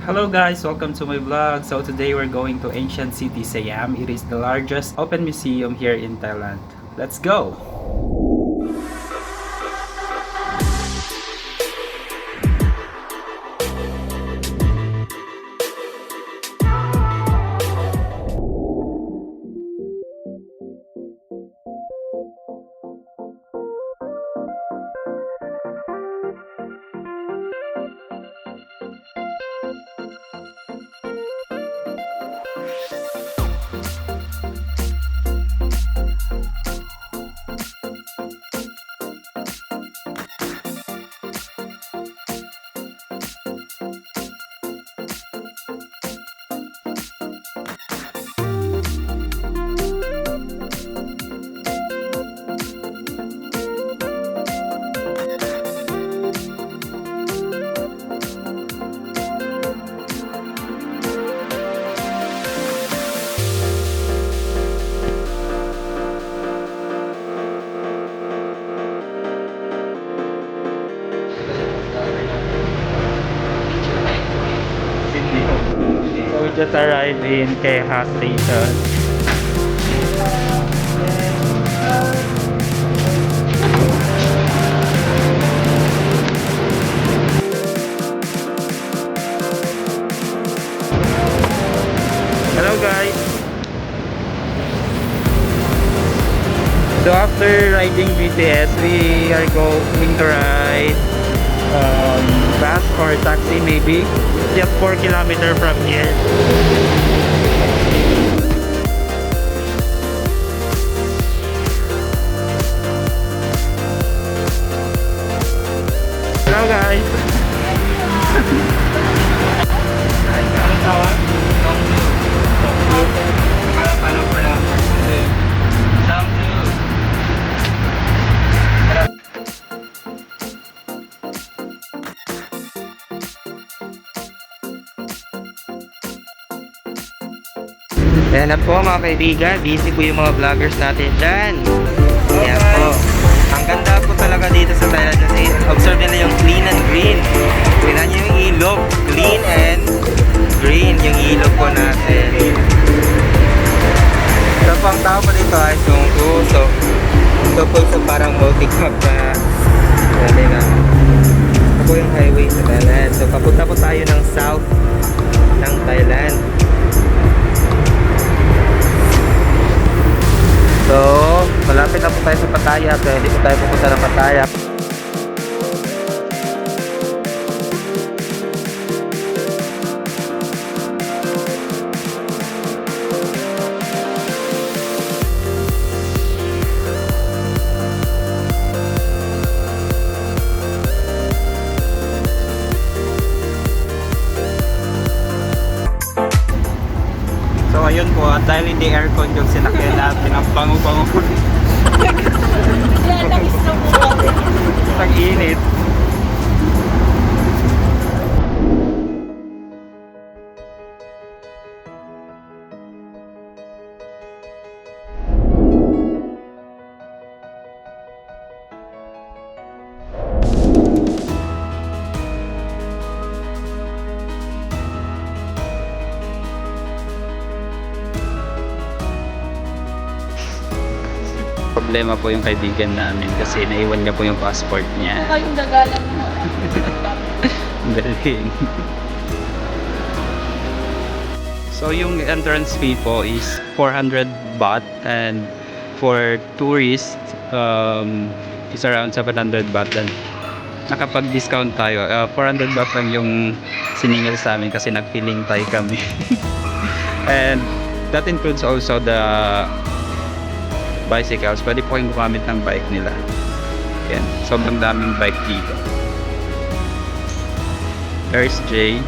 Hello guys, welcome to my vlog. So today we're going to Ancient City Siam. It is the largest open museum here in Thailand. Let's go! So we just arrived in Keha Station. Hello guys! So after riding BTS, we are going to ride bus or taxi maybe. Just 4 kilometers from here. Hello guys! Ayan na po mga kaibigan, busy po yung mga vloggers natin dyan. Ayan po. Ang ganda po talaga dito sa Thailand kasi observe nila yung clean and green. Tingnan nyo yung ilog, clean and green yung ilog po natin. So pang tao po dito ay sungko. So ito po sa parang multi-cup na na. Ito po yung highway sa Thailand. So papunta po tayo ng south ng Thailand. So, malapit na po tayo sa Pattaya. So, hindi po tayo pupunta ng Pattaya. So ayun po, dahil hindi aircon yung sinakyan natin, ang bango-bango po. Nag-init. Problema po yung kaibigan namin kasi naiwan niya po yung passport niya. Mukha yung dagalan mo. Galing. So yung entrance fee po is 400 baht and for tourists is around 700 baht then nakapag-discount tayo. 400 baht lang yung siningil sa amin kasi nag-feeling Thai kami. And that includes also the bicycles. Pwede po kayong gumamit ng bike nila. Yan. Sobrang daming bike dito. There's Jay.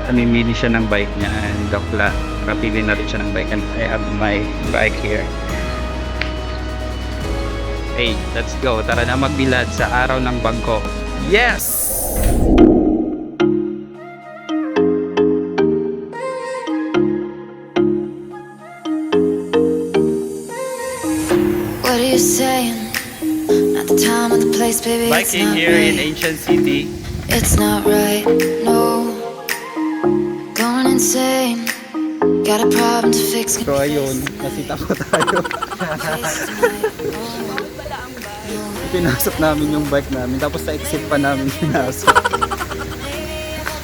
Namimili siya ng bike niya and Dokla. Napili na rin siya ng bike and I have my bike here. Hey, let's go. Tara na magbilad sa araw ng Bangkok. Yes! What are you saying? Not the time or the place, baby. Biking here in Ancient City. It's not right, no. going insane. Got a problem to fix. So ayun, nasita po tayo. Pinasok namin yung bike namin, tapos sa exit pa namin pinasok.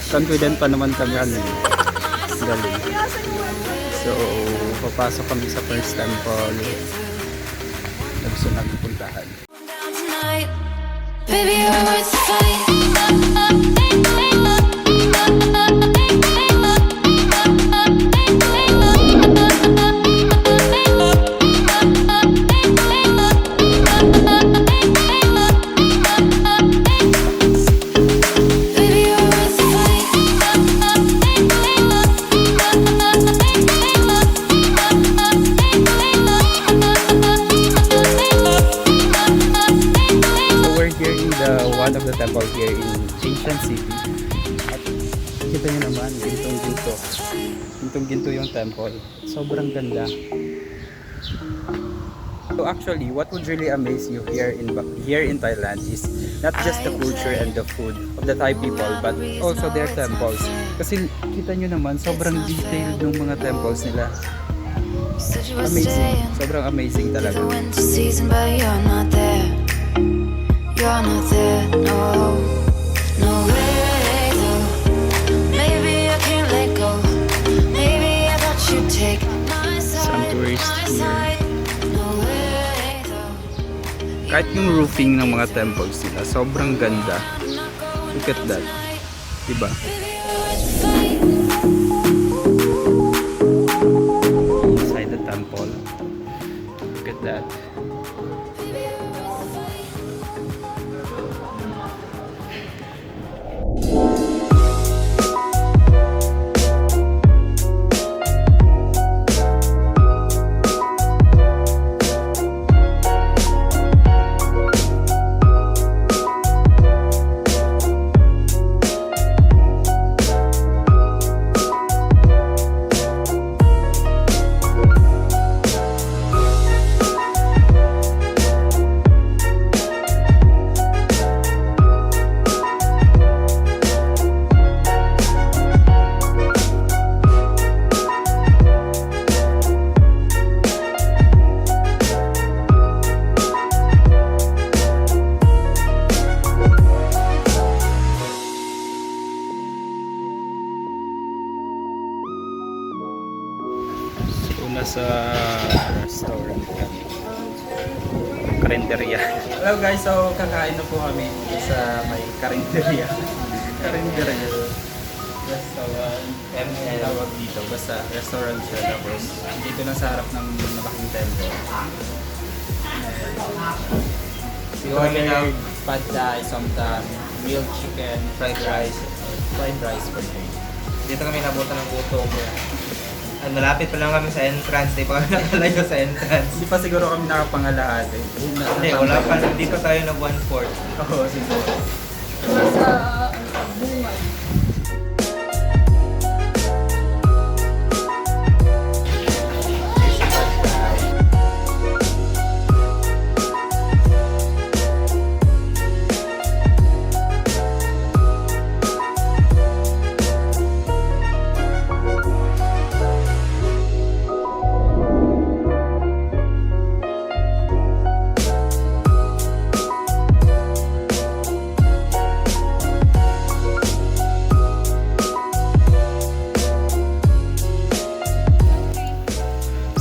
Confident pa naman kami, ano yun. Galing. So, papasok kami sa first temple na gusto namin puntahan. Down tonight. Baby, you're worth the fight. Baby, you're worth the fight. So we're here in the one of the temple here in Ancient City. At kita nyo naman, gintong-ginto. Gintong-ginto yung temple. Sobrang ganda. So actually, what would really amaze you here in Thailand is not just the culture and the food of the Thai people, but also their temples. Kasi kita nyo naman, sobrang detailed yung mga temples nila. Said you were Amazing. staying Sobrang amazing for talaga. the winter season, but you're not there. You're not there, no. No way, though. Maybe I can't let go. Maybe I thought you'd take my side, tourists my here. side. No way, though. Kahit yung roofing ng mga temples nila, sobrang ganda. Look at that. Diba? Inside the temple. Look at that. So, nasa restaurant kami. Karinderya. Hello guys, so kakain na po kami sa may karinderya. Karinderya. Restaurant. Ang tawag dito. Basta restaurant siya. Tapos dito na sa harap ng malaking temple. We ordered pad thai, somtam, grilled chicken, fried rice for me. Dito kami nabutan ng gutom. Malapit pa lang kami sa entrance. Di pa kami nakalayo sa entrance. Hindi pa siguro kami nakapangalahati. Hindi, wala pa. Hindi pa tayo nag 1/4. Oo, siguro.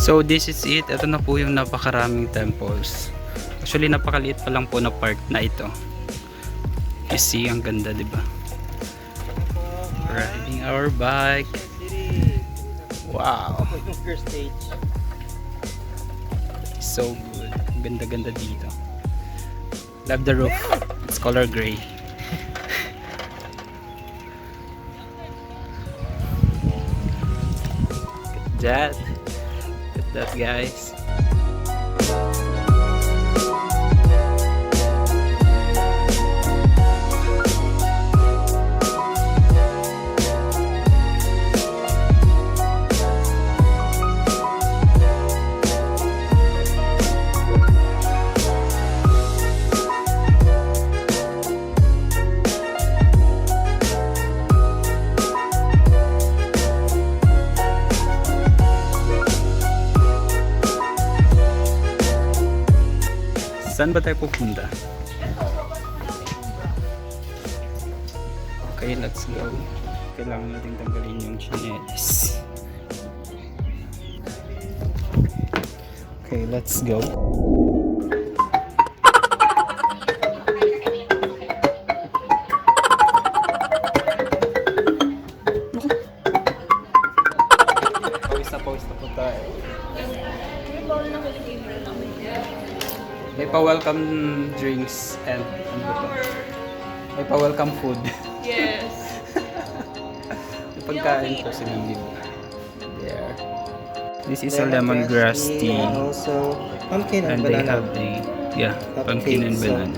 So this is it. Ito na po yung napakaraming temples. Actually napakaliit pa lang po na part na ito. You see, ang ganda, di ba? Riding our bike. Wow. So good. Ganda-ganda dito. Love the roof. It's color gray. Look at that. Look at that, guys. Saan ba tayo pupunta? Okay, let's go. Kailangan natin tanggalin yung chinelas. Okay, let's go. Pawis na po tayo. May pa-welcome drinks and ano ba to? May pa-welcome food. Yes. May pagkain po sila dito. There. This is a lemongrass tea. And also pumpkin and And they banana. have the, yeah, pumpkin and Cupcake, banana.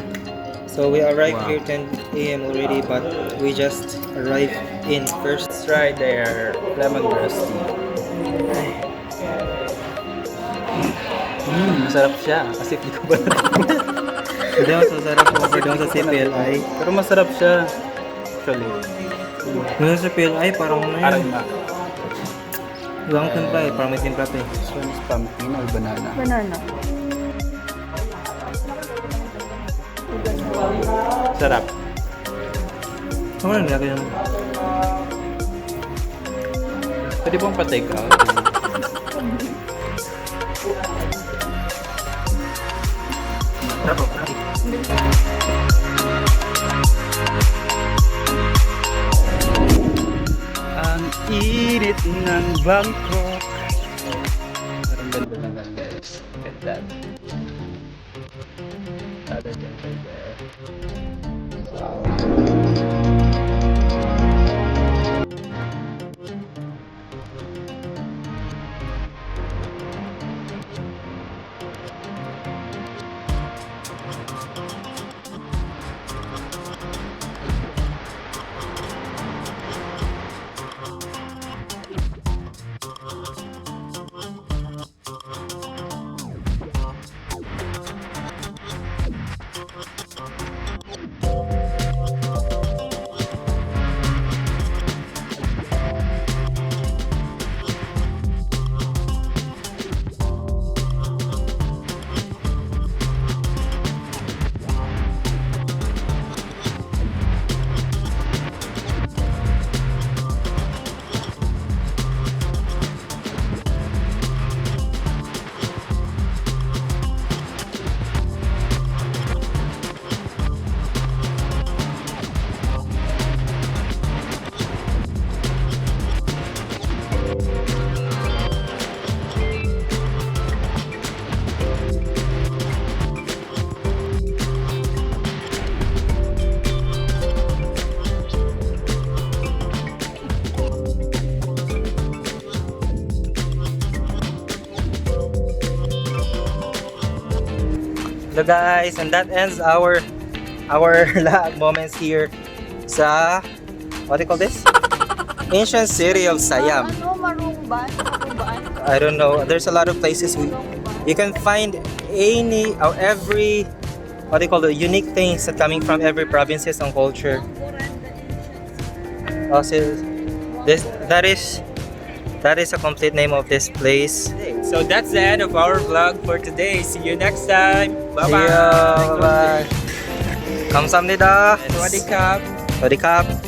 So we arrived Wow. here 10 a.m. already, but we just arrived in first. Let's try their lemongrass tea. Masarap siya. Kasi di ko ba Hindi ako sasarap over doon sa CPLI. Pero masarap siya. Actually. Doon sa CPLI, parang ano Parang yun. na. Ibang timpla eh, parang may timpla pa eh. This one is pumpkin or banana. Banana. Sarap. Ano lang nilagay naman? Pwede bang pa-take out? Sarap oh. Ang init ng Bangkok. Parang ganda na lang guys. Look at that. Other than right there. So guys, and that ends our moments here sa, what do you call this? Ancient city of Siam. Ano, Marumban? Marumban? I don't know. There's a lot of places you can find any or every, what do you call it, unique things that coming from every provinces and culture. Also, that is a complete name of this place. So that's the end of our vlog for today. See you next time. Bye See ya. Bye bye. 감사합니다. Sawadee krap. Sawadee krap.